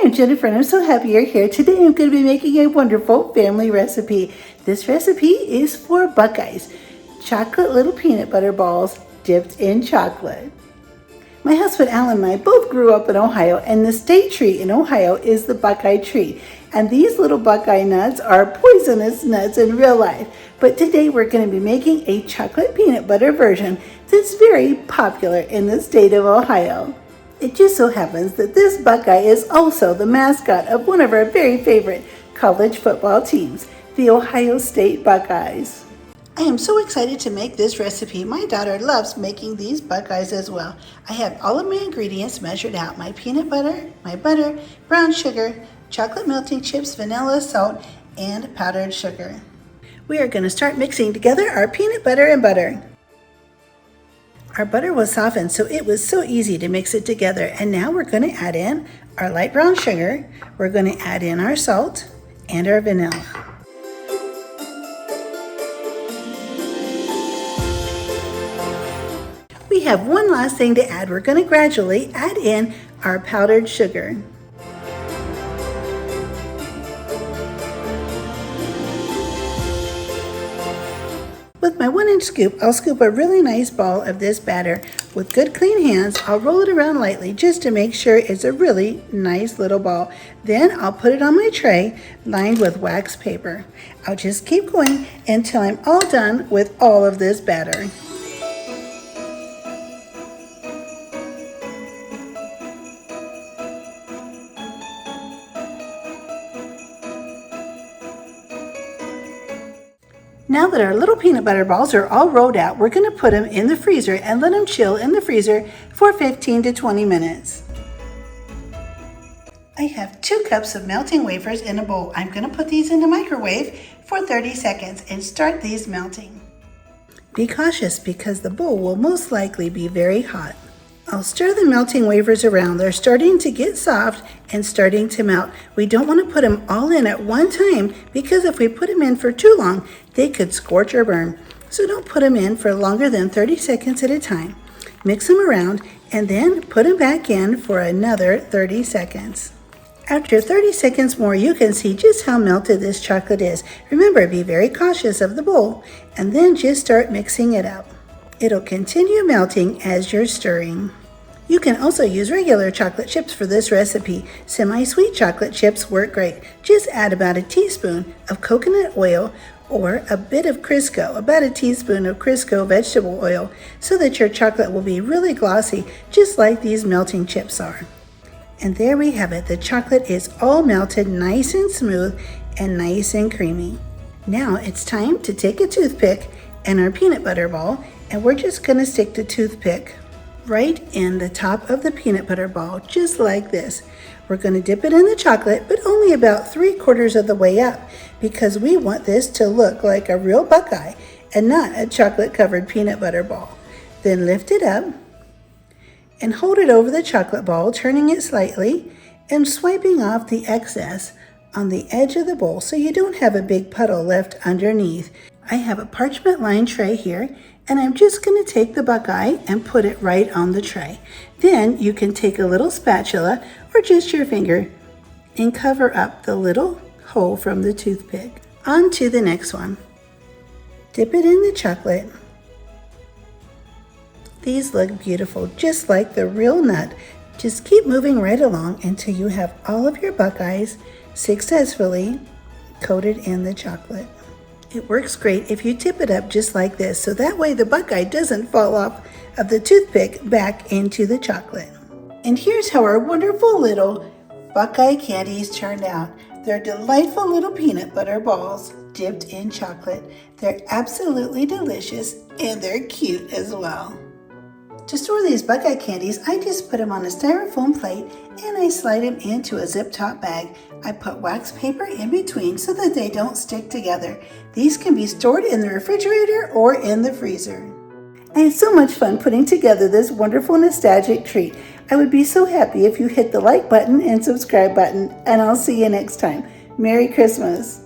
I'm Jennifer and I'm so happy you're here. Today I'm going to be making a wonderful family recipe. This recipe is for Buckeyes, chocolate little peanut butter balls dipped in chocolate. My husband Alan and I both grew up in Ohio, and the state treat in Ohio is the Buckeye treat. And these little Buckeye nuts are poisonous nuts in real life. But today we're going to be making a chocolate peanut butter version that's very popular in the state of Ohio. It just so happens that this Buckeye is also the mascot of one of our very favorite college football teams, the Ohio State Buckeyes. I am so excited to make this recipe. My daughter loves making these Buckeyes as well. I have all of my ingredients measured out: my peanut butter, my butter, brown sugar, chocolate melting chips, vanilla, salt, and powdered sugar. We are going to start mixing together our peanut butter and butter. Our butter was softened, so it was so easy to mix it together. And now we're going to add in our light brown sugar. We're going to add in our salt and our vanilla. We have one last thing to add. We're going to gradually add in our powdered sugar. With my 1-inch scoop, I'll scoop a really nice ball of this batter. With good clean hands, I'll roll it around lightly just to make sure it's a really nice little ball. Then I'll put it on my tray lined with wax paper. I'll just keep going until I'm all done with all of this batter. Now that our little peanut butter balls are all rolled out, we're going to put them in the freezer and let them chill in the freezer for 15 to 20 minutes. I have 2 cups of melting wafers in a bowl. I'm going to put these in the microwave for 30 seconds and start these melting. Be cautious because the bowl will most likely be very hot. I'll stir the melting wafers around. They're starting to get soft and starting to melt. We don't want to put them all in at one time because if we put them in for too long, they could scorch or burn. So don't put them in for longer than 30 seconds at a time. Mix them around and then put them back in for another 30 seconds. After 30 seconds more, you can see just how melted this chocolate is. Remember, be very cautious of the bowl and then just start mixing it up. It'll continue melting as you're stirring. You can also use regular chocolate chips for this recipe. Semi-sweet chocolate chips work great. Just add about a teaspoon of coconut oil or a bit of Crisco, about a teaspoon of Crisco vegetable oil, so that your chocolate will be really glossy, just like these melting chips are. And there we have it. The chocolate is all melted, nice and smooth and nice and creamy. Now it's time to take a toothpick and our peanut butter ball, and we're just going to stick the toothpick right in the top of the peanut butter ball, just like this. We're going to dip it in the chocolate, but only about 3/4 of the way up, because we want this to look like a real Buckeye and not a chocolate covered peanut butter ball. Then lift it up and hold it over the chocolate ball, turning it slightly and swiping off the excess on the edge of the bowl so you don't have a big puddle left underneath. I have a parchment lined tray here, and I'm just going to take the Buckeye and put it right on the tray. Then you can take a little spatula or just your finger and cover up the little hole from the toothpick. On to the next one. Dip it in the chocolate. These look beautiful, just like the real nut. Just keep moving right along until you have all of your Buckeyes successfully coated in the chocolate. It works great if you tip it up just like this, so that way the Buckeye doesn't fall off of the toothpick back into the chocolate. And here's how our wonderful little Buckeye candies turned out. They're delightful little peanut butter balls dipped in chocolate. They're absolutely delicious and they're cute as well. To store these Buckeye candies, I just put them on a styrofoam plate and I slide them into a zip top bag. I put wax paper in between so that they don't stick together. These can be stored in the refrigerator or in the freezer. I had so much fun putting together this wonderful nostalgic treat. I would be so happy if you hit the like button and subscribe button, and I'll see you next time. Merry Christmas!